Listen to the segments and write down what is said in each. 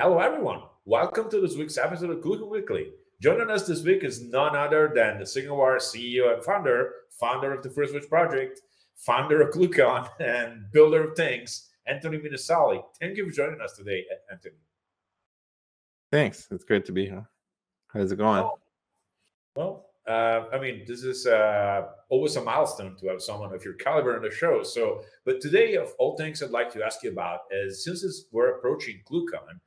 Hello, everyone. Welcome to this week's episode of Glucon Weekly. Joining us this week is none other than the SignalWire CEO and founder of the First Switch Project, founder of Glucon, and builder of things, Anthony Minasali. Thank you for joining us today, Anthony. Thanks. It's great to be here. How's it going? This is always a milestone to have someone of your caliber on the show. But today, of all things I'd like to ask you about is, we're approaching Glucon,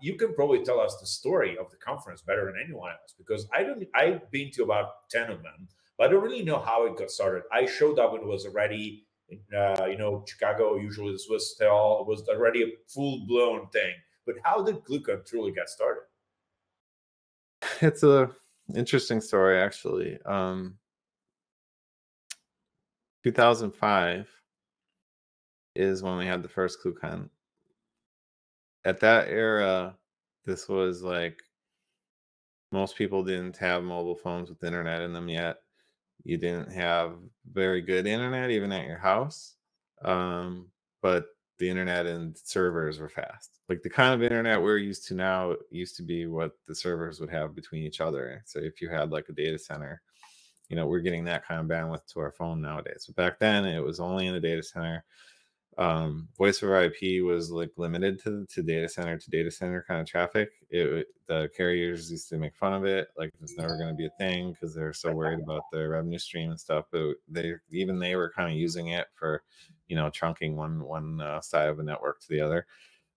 you can probably tell us the story of the conference better than anyone else, because I've been to about 10 of them, but I don't really know how it got started. I showed up when it was already, Chicago, usually this was already a full-blown thing. But how did Glucon truly get started? It's a interesting story, actually. 2005 is when we had the first Glucon. At that era, this was like most people didn't have mobile phones with internet in them yet. You didn't have very good internet even at your house, but the internet and servers were fast. Like the kind of internet we're used to now used to be what the servers would have between each other. So if you had like a data center, we're getting that kind of bandwidth to our phone nowadays. But back then it was only in the data center. Voice over IP was like limited to data center kind of traffic. The carriers used to make fun of it, like it's never going to be a thing because they're so worried about the revenue stream and stuff. But they were kind of using it for, trunking one side of a network to the other,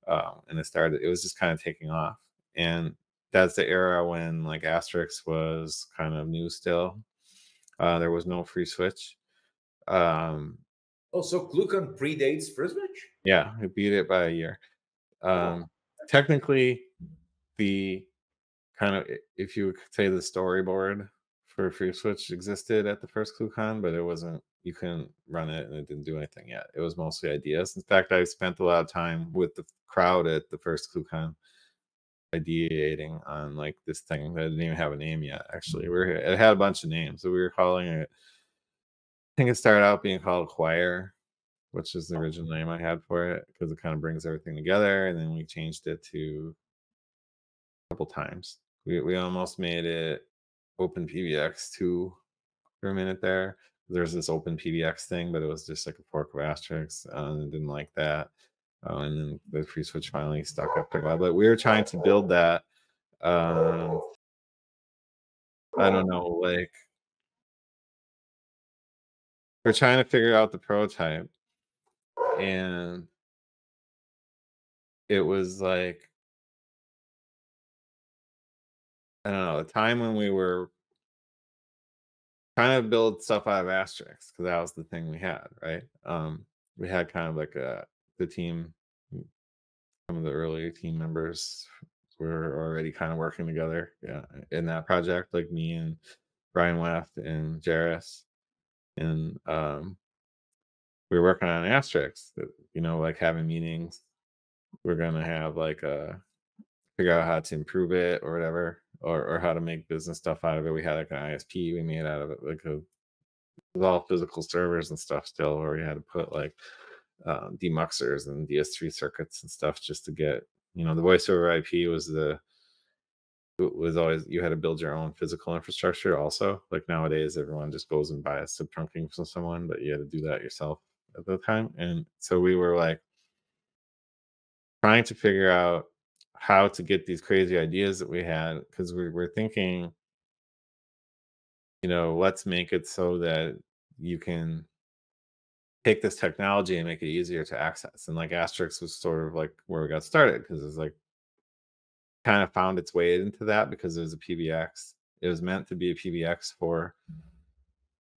and it was just kind of taking off. And that's the era when like Asterisk was kind of new still. There was no free switch. So Glucon predates First Switch? Yeah, it beat it by a year. Technically, the kind of, if you could say, the storyboard for Free Switch existed at the first Glucon, but it wasn't, you couldn't run it and it didn't do anything yet. It was mostly ideas. In fact, I spent a lot of time with the crowd at the first Glucon ideating on like this thing that didn't even have a name yet. Actually, it had a bunch of names, so we were calling it, I think it started out being called Choir, which is the original name I had for it, because it kind of brings everything together. And then we changed it to a couple times. We almost made it Open PBX2 for a minute there. There's this Open PBX thing, but it was just like a fork of Asterisk, and didn't like that. And then the Free Switch finally stuck after a while. But we were trying to build that. I don't know, like we're trying to figure out the prototype, and it was like, I don't know, the time when we were trying to build stuff out of Asterisk, because that was the thing we had, right? We had kind of like the team, some of the earlier team members were already kind of working together, in that project, like me and Brian Weft and Jairus, and we were working on Asterisk, like having meetings. We're gonna have like figure out how to improve it or whatever, or how to make business stuff out of it. We had like an ISP we made out of it, like it was all physical servers and stuff still, where we had to put like demuxers and DS3 circuits and stuff just to get, the voice over IP was always, you had to build your own physical infrastructure also. Like nowadays everyone just goes and buys sub-trunking from someone, but you had to do that yourself at the time. And so we were like trying to figure out how to get these crazy ideas that we had, because we were thinking, let's make it so that you can take this technology and make it easier to access. And like Asterisk was sort of like where we got started, because it's like kind of found its way into that because it was a PBX. It was meant to be a PBX for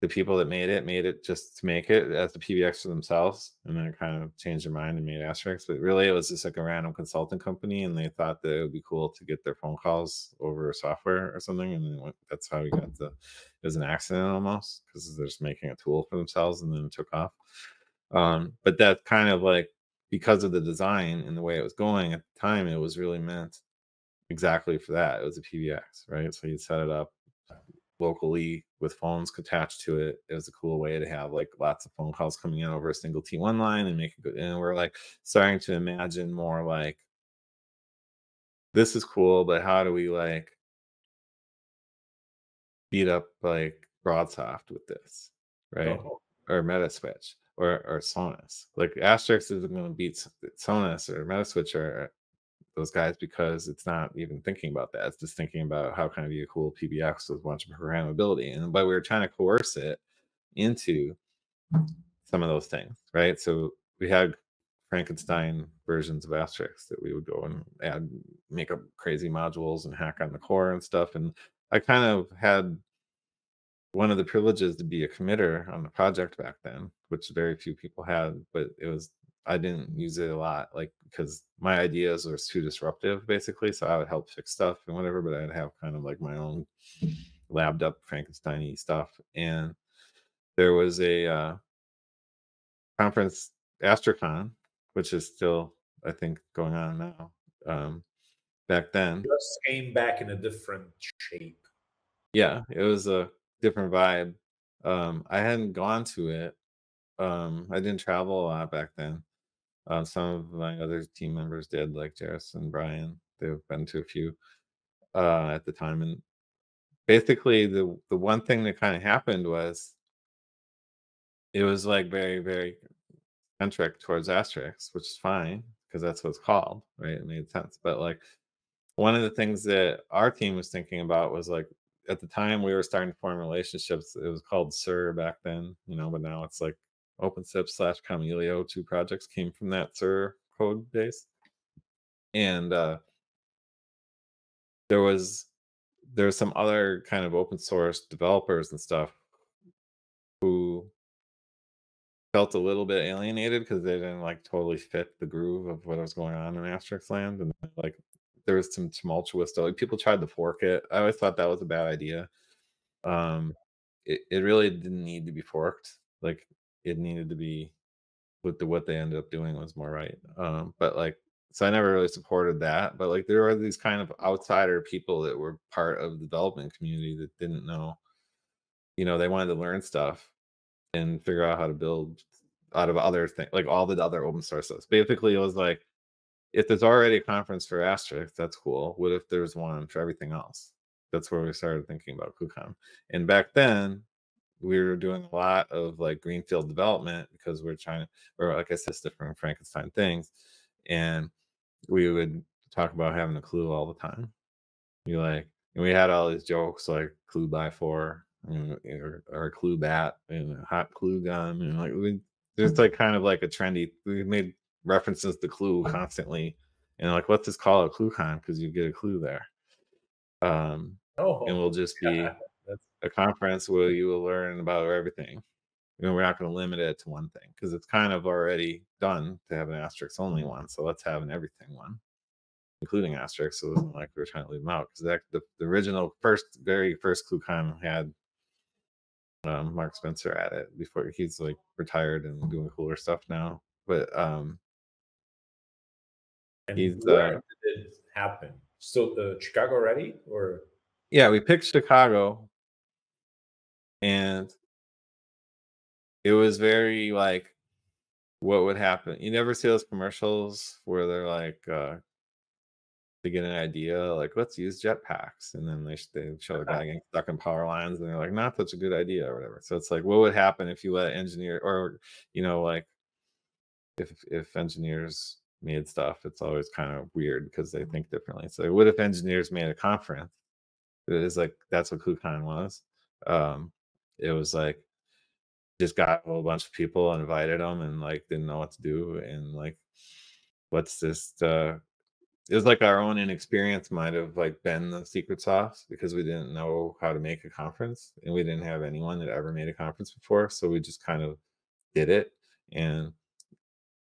the people that made it just to make it as the PBX for themselves, and then it kind of changed their mind and made Asterisk. But really, it was just like a random consulting company, and they thought that it would be cool to get their phone calls over software or something, and then that's how we got it was an accident almost, because they're just making a tool for themselves, and then it took off. But that kind of like, because of the design and the way it was going at the time, it was really meant exactly for that. It was a PBX, right? So you set it up locally with phones attached to it. It was a cool way to have like lots of phone calls coming in over a single T1 line and make it good. And we're like starting to imagine more like this is cool, but how do we like beat up like Broadsoft with this, right? Oh, Or Metaswitch or Sonus. Like Asterix isn't going to beat Sonus or Metaswitch or those guys because it's not even thinking about that. It's just thinking about how can I be a cool PBX with a bunch of programmability. And but we were trying to coerce it into some of those things, right? So we had Frankenstein versions of Asterix that we would go and add, make up crazy modules and hack on the core and stuff. And I kind of had one of the privileges to be a committer on the project back then, which very few people had, but it was I didn't use it a lot, like because my ideas were too disruptive, basically. So I would help fix stuff and whatever, but I'd have kind of like my own labbed up Frankenstein-y stuff. And there was a conference, Astrocon, which is still, I think, going on now. Back then, just came back in a different shape. yeah, it was a different vibe. I hadn't gone to it. I didn't travel a lot back then. Some of my other team members did, like Jairus and Brian. They've been to a few at the time, and basically the one thing that kind of happened was it was like very centric towards Asterix, which is fine because that's what it's called, right? It made sense. But like one of the things that our team was thinking about was like at the time we were starting to form relationships. It was called SIR back then, but now it's like OpenSIP/Comilio. Two projects came from that SIR code base. And there was some other kind of open source developers and stuff who felt a little bit alienated because they didn't like totally fit the groove of what was going on in Asterix Land, and like there was some tumultuous stuff. Like, people tried to fork it. I always thought that was a bad idea. It really didn't need to be forked. Like it needed to be what they ended up doing was more right. But like so I never really supported that. But like there were these kind of outsider people that were part of the development community that didn't know, they wanted to learn stuff and figure out how to build out of other things, like all the other open sources. Basically, it was like, if there's already a conference for Asterisk, that's cool. What if there's one for everything else? That's where we started thinking about KubeCon. And back then, we were doing a lot of like greenfield development because we're trying to, or like I said, different Frankenstein things. And we would talk about having a clue all the time. And we had all these jokes like clue by four, or clue bat and a hot clue gun, and like there's like kind of like a trendy. We made references to clue constantly, and like let's just call it ClueCon because you get a clue there. And Oh, we'll just yeah, be that's a conference where you will learn about everything. We're not going to limit it to one thing because it's kind of already done to have an asterisk only one. So let's have an everything one, including Asterix. So it wasn't like we were trying to leave them out because the original very first ClueCon had Mark Spencer at it before he's like retired and doing cooler stuff now. But and he's where did it happen? So Chicago already, or yeah, we picked Chicago, and it was very like what would happen. You never see those commercials where they're like to get an idea, like let's use jetpacks, and then they show the guy getting stuck in power lines, and they're like, not such a good idea or whatever. So it's like, what would happen if you let engineer, or like if engineers made stuff, it's always kind of weird because they think differently. So what if engineers made a conference? It is like that's what KubeCon was. It was like just got a whole bunch of people and invited them and like didn't know what to do, and like let's just it was like our own inexperience might have like been the secret sauce because we didn't know how to make a conference and we didn't have anyone that ever made a conference before. So we just kind of did it and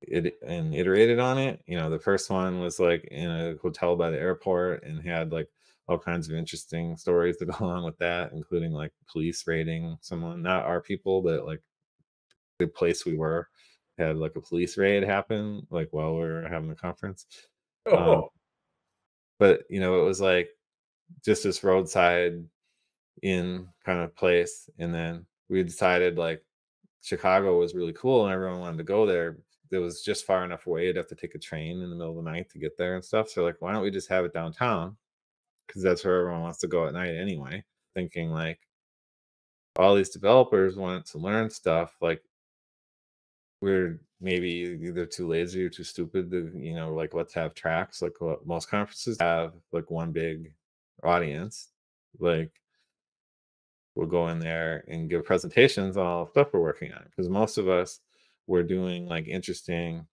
iterated on it. The first one was like in a hotel by the airport and had like all kinds of interesting stories to go along with that, including like police raiding someone, not our people, but like the place we were had like a police raid happen like while we were having the conference. Um, oh, but it was like just this roadside in kind of place, and then we decided like Chicago was really cool and everyone wanted to go there it was just far enough away. You'd have to take a train in the middle of the night to get there and stuff. So like, why don't we just have it downtown? Because that's where everyone wants to go at night anyway. Thinking like all these developers want to learn stuff. Like we're maybe either too lazy or too stupid to, like let's have tracks. Like what most conferences have, like one big audience. Like we'll go in there and give presentations on all the stuff we're working on, because most of us were doing like interesting,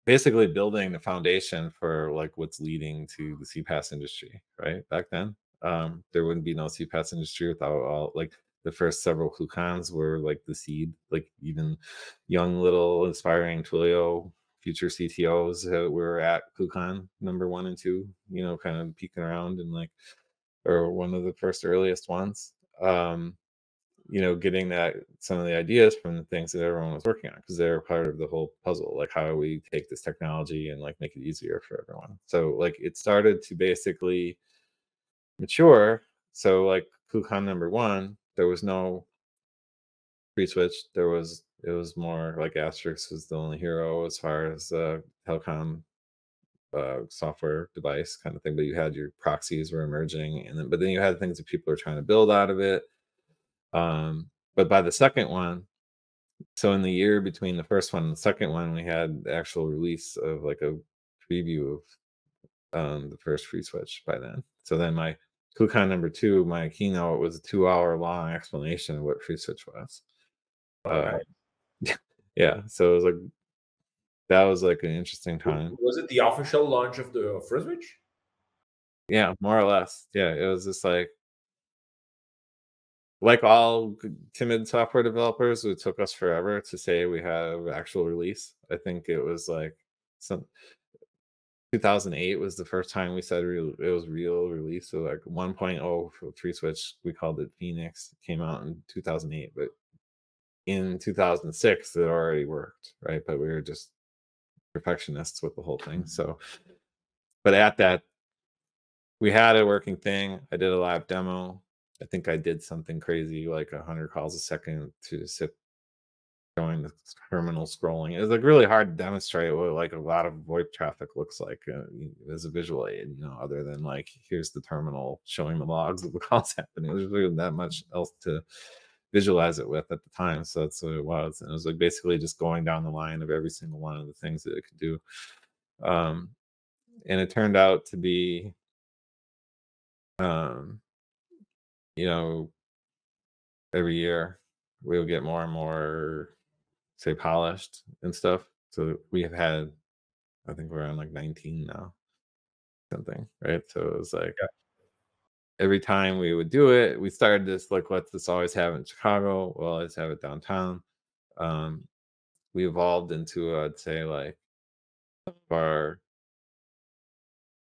basically building the foundation for like what's leading to the CPaaS industry, right? Back then, there wouldn't be no CPaaS industry without all like the first several KuCons were like the seed, like even young little inspiring Twilio future CTOs were at KuCon number 1 and 2, kind of peeking around and like, or one of the first earliest ones. Getting that some of the ideas from the things that everyone was working on, because they're part of the whole puzzle. Like, how do we take this technology and like make it easier for everyone? So like it started to basically mature. So like KuCon number 1, there was no FreeSwitch. It was more like Asterisk was the only hero as far as telecom software device kind of thing. But you had your proxies were emerging, and then you had things that people are trying to build out of it. But by the second one, so in the year between the first one and the second one, we had the actual release of like a preview of the first FreeSwitch by then. So then my KuCon number 2, my keynote was a 2-hour long explanation of what FreeSwitch was. Yeah, so it was like, that was like an interesting time. Was it the official launch of the FreeSwitch? Yeah, more or less. Yeah, it was just like all timid software developers, it took us forever to say we have actual release. I think it was like 2008 was the first time we said it was real release. So like 1.0 for FreeSwitch, we called it Phoenix, came out in 2008. But in 2006, it already worked, right? But we were just perfectionists with the whole thing. So, but at that, we had a working thing. I did a live demo. I think I did something crazy, like 100 calls a second to sit showing the terminal scrolling. It was like really hard to demonstrate what like a lot of VoIP traffic looks like as a visual aid, other than like, here's the terminal showing the logs of the calls happening. There's really that much else to visualize it with at the time. So that's what it was. And it was like basically just going down the line of every single one of the things that it could do. And it turned out to be, every year we would get more and more, say, polished and stuff. So we have had, I think we're on like 19 now, something, right? So it was like, every time we would do it, we started this like, let's just always have it in Chicago. Well, let's have it downtown. We evolved into, I'd say, like our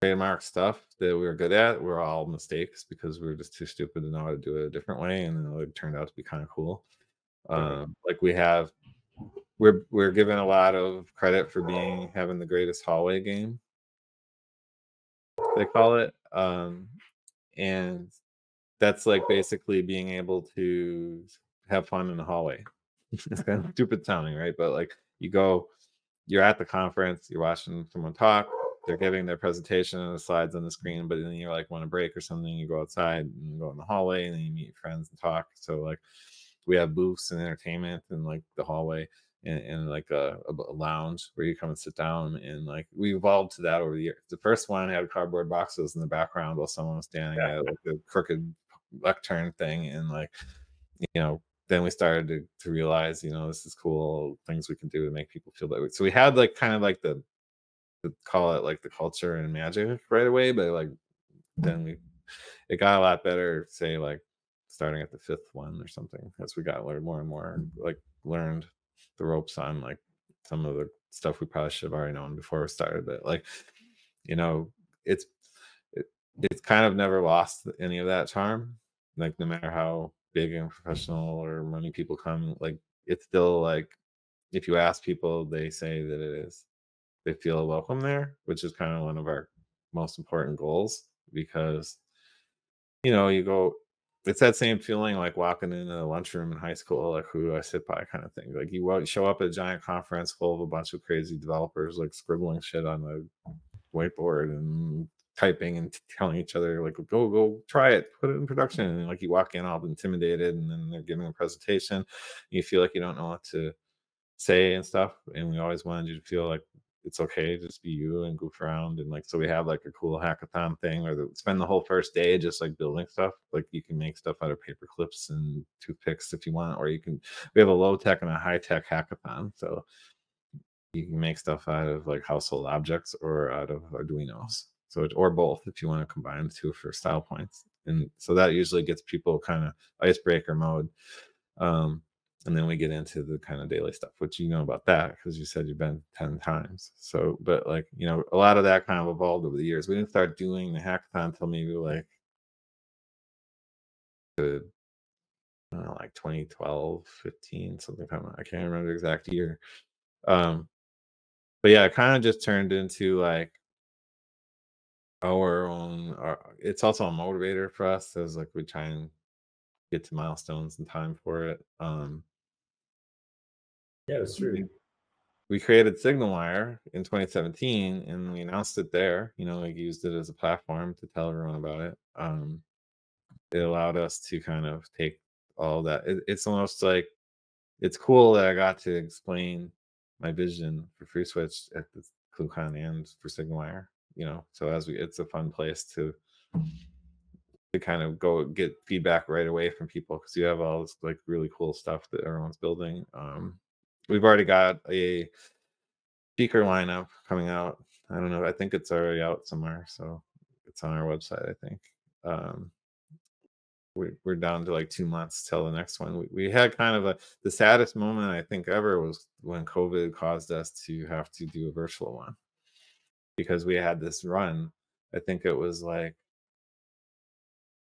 trademark stuff that we were good at were all mistakes, because we were just too stupid to know how to do it a different way, and it turned out to be kind of cool. Like we're given a lot of credit for having the greatest hallway game, they call it, and that's like basically being able to have fun in the hallway. It's kind of stupid sounding, right? But like you're at the conference, you're watching someone talk, they're giving their presentation and the slides on the screen, but then you like want a break or something, you go outside and go in the hallway, and then you meet friends and talk. So like we have booths and entertainment in like the hallway, and like a lounge where you come and sit down, and like we evolved to that over the years. The first one had cardboard boxes in the background while someone was standing at like a crooked lectern thing, and like then we started to realize, this is cool things we can do to make people feel that way. So we had like kind of like the call it like the culture and magic right away, but like then it got a lot better, say like starting at the 5th one or something, as we got more and more, like learned the ropes on like some of the stuff we probably should have already known before we started. But like, it's kind of never lost any of that charm. Like no matter how big and professional or money people come, like it's still like, if you ask people, they say that they feel welcome there, which is kind of one of our most important goals, because you go it's that same feeling like walking into the lunchroom in high school, like who do I sit by kind of thing. Like you show up at a giant conference full of a bunch of crazy developers like scribbling shit on the whiteboard and typing and telling each other like go try it, put it in production, and like you walk in all intimidated and then they're giving a presentation, you feel like you don't know what to say and stuff, and we always wanted you to feel like it's okay, just be you and goof around. And like, so we have like a cool hackathon thing, or spend the whole first day just like building stuff. Like you can make stuff out of paper clips and toothpicks if you want, or we have a low tech and a high tech hackathon. So you can make stuff out of like household objects or out of Arduinos. So, or both if you want to combine the two for style points. And so that usually gets people kind of icebreaker mode. And then we get into the kind of daily stuff, which you know about that because you said you've been 10 times. So, but like, a lot of that kind of evolved over the years. We didn't start doing the hackathon until maybe like, I don't know, like 2012, 15, something like that. I can't remember the exact year. But yeah, it kind of just turned into like our own, it's also a motivator for us as like we try and get to milestones in time for it. Yeah, that's true. We created SignalWire in 2017 and we announced it there. We used it as a platform to tell everyone about it. It allowed us to kind of take all that. It's almost like it's cool that I got to explain my vision for FreeSwitch at the ClueCon and for SignalWire. So it's a fun place to kind of go get feedback right away from people because you have all this like really cool stuff that everyone's building. We've already got a speaker lineup coming out. I don't know. I think it's already out somewhere, so it's on our website. I think we're down to like 2 months till the next one. We had kind of the saddest moment I think ever was when COVID caused us to have to do a virtual one because we had this run. I think it was like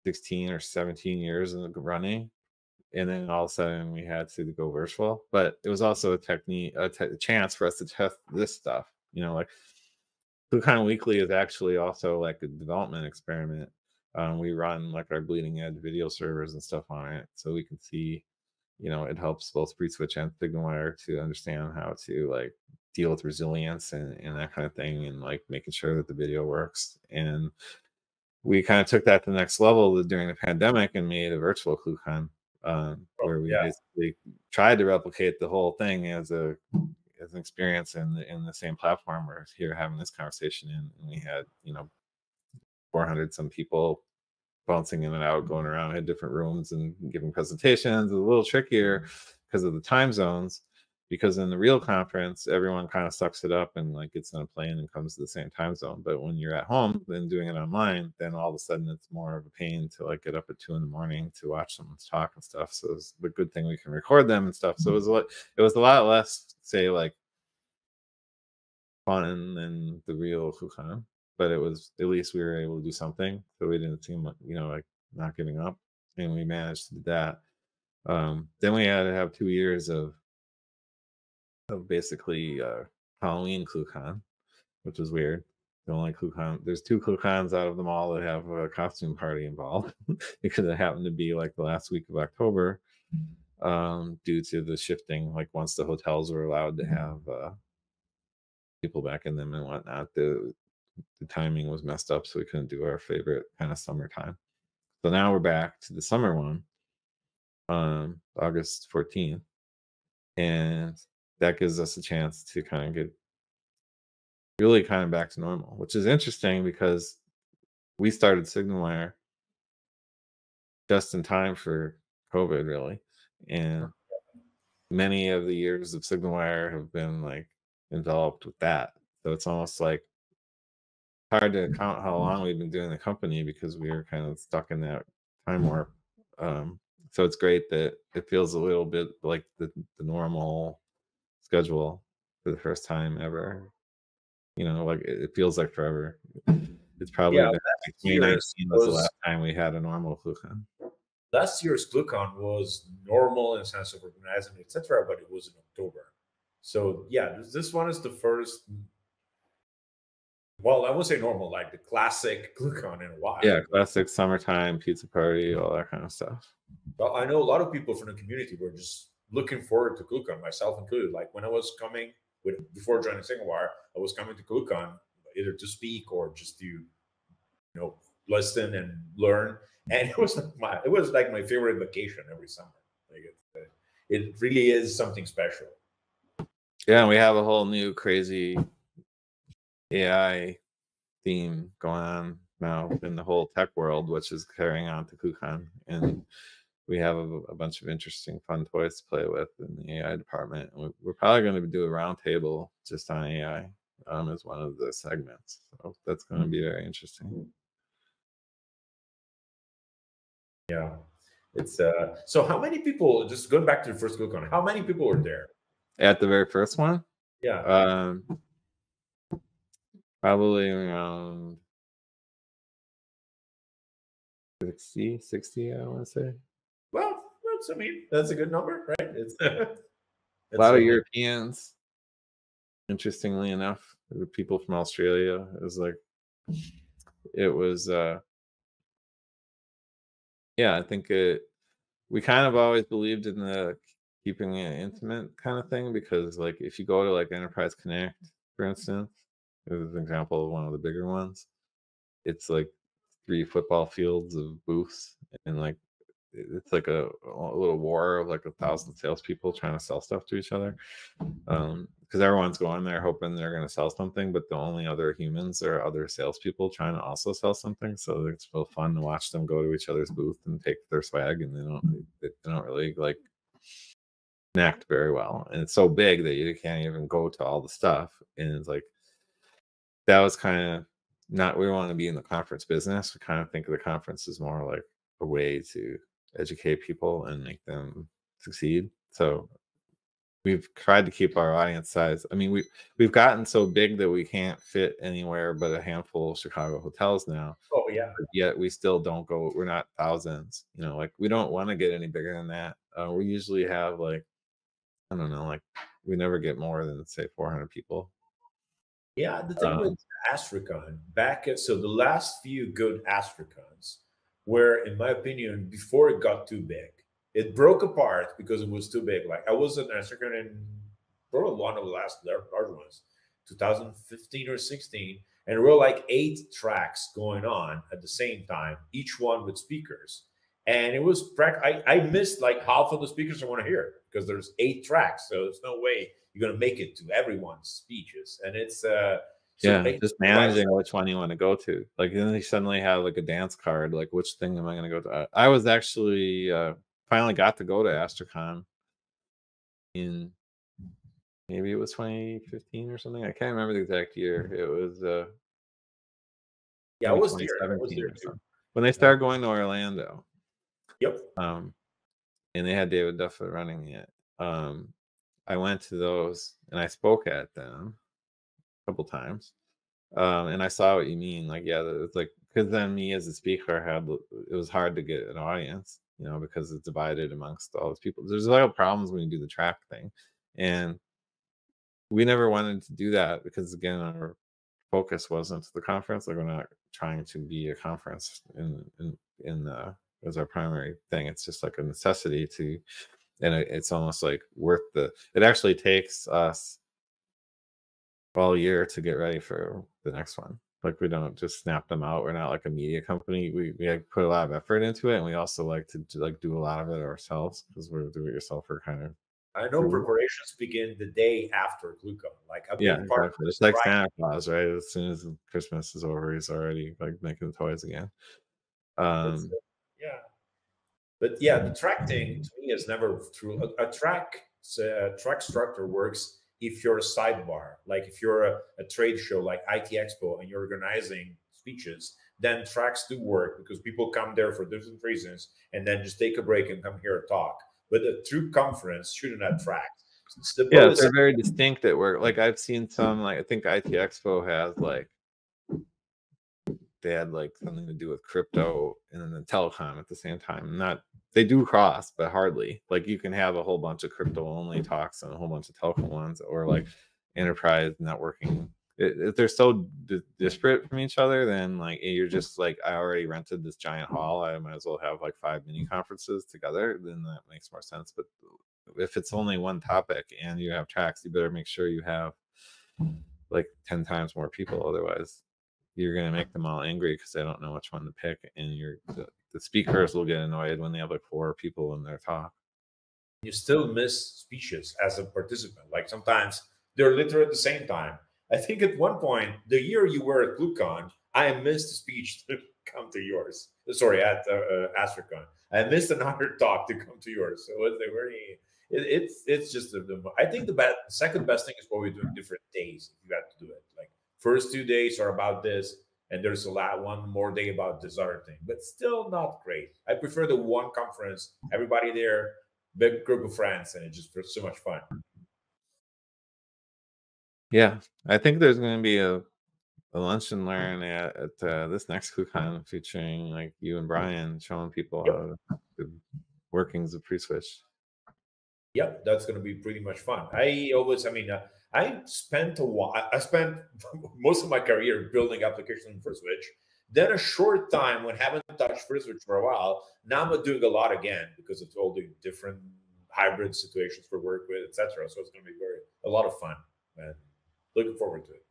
16 or 17 years in the running, and then all of a sudden we had to go virtual. But it was also a chance for us to test this stuff. Like ClueCon Weekly is actually also like a development experiment. We run like our bleeding edge video servers and stuff on it, so we can see. It helps both FreeSwitch and SignalWire to understand how to like deal with resilience and that kind of thing, and like making sure that the video works. And we kind of took that to the next level during the pandemic and made a virtual ClueCon, where we basically tried to replicate the whole thing as an experience in the same platform. We're here having this conversation, and we had 400 some people bouncing in and out, going around, had different rooms and giving presentations. It was a little trickier because of the time zones. Because in the real conference, everyone kind of sucks it up and like gets on a plane and comes to the same time zone. But when you're at home and doing it online, then all of a sudden it's more of a pain to like get up at 2 a.m. to watch someone's talk and stuff. So it's the good thing we can record them and stuff. So it was a lot less, say, like fun than the real ClueCon, but it was at least we were able to do something. So we didn't seem like like not giving up, and we managed to do that. Then we had to have 2 years of basically Halloween ClueCon, which was weird. The only ClueCon, there's 2 ClueCons out of them all that have a costume party involved because it happened to be like the last week of October, due to the shifting. Like once the hotels were allowed to have people back in them and whatnot, the timing was messed up, so we couldn't do our favorite kind of summertime. So now we're back to the summer one on August 14th, and that gives us a chance to kind of get really kind of back to normal, which is interesting because we started SignalWire just in time for COVID, really. And many of the years of SignalWire have been like enveloped with that. So it's almost like hard to count how long we've been doing the company because we were kind of stuck in that time warp. So it's great that it feels a little bit like the normal schedule for the first time ever. Like it feels like forever. It's probably been like 2019 was the last time we had a normal ClueCon. Last year's ClueCon was normal in the sense of organizing, etc., but it was in October. So yeah, this one is the first Well, I won't say normal, like the classic ClueCon in a while. Yeah, classic summertime pizza party, all that kind of stuff. Well, I know a lot of people from the community were just looking forward to ClueCon, myself included. Like when I was coming before joining SingleWire, I was coming to ClueCon either to speak or just to listen and learn. And it was like my favorite vacation every summer. Like it really is something special. Yeah, and we have a whole new crazy AI theme going on now in the whole tech world, which is carrying on to KuCon. And we have a bunch of interesting, fun toys to play with in the AI department. And we're probably going to do a roundtable just on AI as one of the segments. So that's going to be very interesting. Yeah. It's so how many people, just going back to the first KuCon, how many people were there? At the very first one? Yeah. Probably around 60, I want to say. Well, that's a good number, right? It's a lot of Europeans. Interestingly enough, the people from Australia. It was yeah, I think we kind of always believed in the keeping it intimate kind of thing, because like if you go to like Enterprise Connect, for instance, as an example of one of the bigger ones, it's like 3 football fields of booths, and like it's like a little war of like 1,000 salespeople trying to sell stuff to each other. Because everyone's going there hoping they're going to sell something, but the only other humans are other salespeople trying to also sell something. So it's real fun to watch them go to each other's booth and take their swag, and they don't really like connect very well. And it's so big that you can't even go to all the stuff. And it's like that was kind of not, we want to be in the conference business. We kind of think of the conference as more like a way to educate people and make them succeed. So we've tried to keep our audience size. I mean, we've gotten so big that we can't fit anywhere but a handful of Chicago hotels now. Oh yeah. But yet we still don't go. We're not thousands. Like we don't want to get any bigger than that. We usually have like, I don't know, like we never get more than say 400 people. Yeah, the thing with Astricon so the last few good Astricons were, in my opinion, before it got too big. It broke apart because it was too big. Like I was at Astricon in probably one of the last large ones, 2015 or 16, and there were like 8 tracks going on at the same time, each one with speakers. And it was I missed like half of the speakers I want to hear because there's 8 tracks, so there's no way you're going to make it to everyone's speeches. And it's just managing which one you want to go to. Like then they suddenly have like a dance card, like which thing am I going to go to? I was actually finally got to go to Astricon in maybe it was 2015 or something. I can't remember the exact year. It was I was there. When they started going to Orlando. Yep. And they had David Duffett running it. I went to those and I spoke at them a couple times. And I saw what you mean. Like, yeah, it's like because then me as a speaker it was hard to get an audience, because it's divided amongst all those people. There's a lot of problems when you do the track thing, and we never wanted to do that because again, our focus wasn't the conference. Like we're not trying to be a conference as our primary thing. It's just like a necessity and it's almost like worth it actually takes us all year to get ready for the next one. Like we don't just snap them out. We're not like a media company. We put a lot of effort into it, and we also like to do a lot of it ourselves because we're a do-it-yourselfer kind of. I know preparations begin the day after ClueCon. Like exactly. It's like Santa Claus, right? As soon as Christmas is over, he's already like making the toys again. Yeah. But yeah, the track thing to me is never true. A track structure works if you're a sidebar, like if you're a trade show like IT Expo and you're organizing speeches, then tracks do work because people come there for different reasons and then just take a break and come here and talk. But a true conference shouldn't have tracks. They're very distinct at work. Like I've seen some, like I think IT Expo has like they had like something to do with crypto and then telecom at the same time. They do cross, but hardly. Like you can have a whole bunch of crypto only talks and a whole bunch of telecom ones, or like enterprise networking if they're so disparate from each other, then like you're just like, I already rented this giant hall, I might as well have like 5 mini conferences together. Then that makes more sense. But if it's only one topic and you have tracks, you better make sure you have like 10 times more people. Otherwise, you're going to make them all angry because they don't know which one to pick. And the speakers will get annoyed when they have like 4 people in their talk. You still miss speeches as a participant. Like sometimes they're literally at the same time. I think at one point, the year you were at ClueCon, I missed a speech to come to yours. Sorry, at AstraCon. I missed another talk to come to yours. So it's a very, it's just I think the second best thing is what we're doing different days. If you have to do it, like first 2 days are about this, and there's one more day about this other thing, but still not great. I prefer the one conference, everybody there, big group of friends, and it's just so much fun. Yeah, I think there's going to be a lunch and learn at this next ClueCon featuring like you and Brian showing people how the workings of FreeSwitch. Yep, that's going to be pretty much fun. I spent I spent most of my career building applications for Switch. Then a short time when haven't touched FreeSwitch for a while. Now I'm doing a lot again because it's all the different hybrid situations for work with, etc. So it's going to be a lot of fun, and looking forward to it.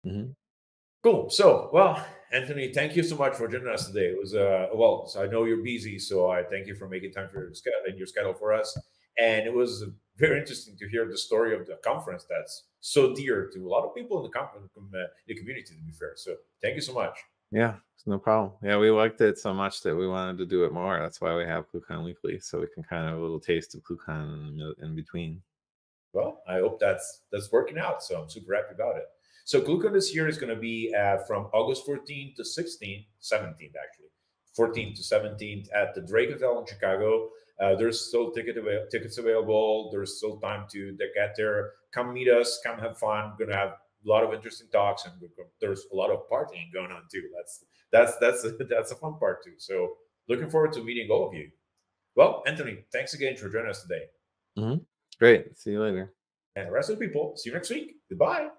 Mm-hmm. Cool. So, well, Anthony, thank you so much for joining us today. It was so I know you're busy, so I thank you for making time for your schedule for us. And it was very interesting to hear the story of the conference that's so dear to a lot of people in the community. To be fair, so thank you so much. Yeah, it's no problem. Yeah, we liked it so much that we wanted to do it more. That's why we have ClueCon Weekly, so we can kind of have a little taste of ClueCon in between. Well, I hope that's working out. So I'm super happy about it. So ClueCon this year is going to be from August 14th to 16th, 17th actually, 14th to 17th at the Drake Hotel in Chicago. There's still tickets available. There's still time to get there. Come meet us. Come have fun. We're going to have a lot of interesting talks, and there's a lot of partying going on too. That's a fun part too. So looking forward to meeting all of you. Well, Anthony, thanks again for joining us today. Mm-hmm. Great. See you later. And the rest of the people, see you next week. Goodbye.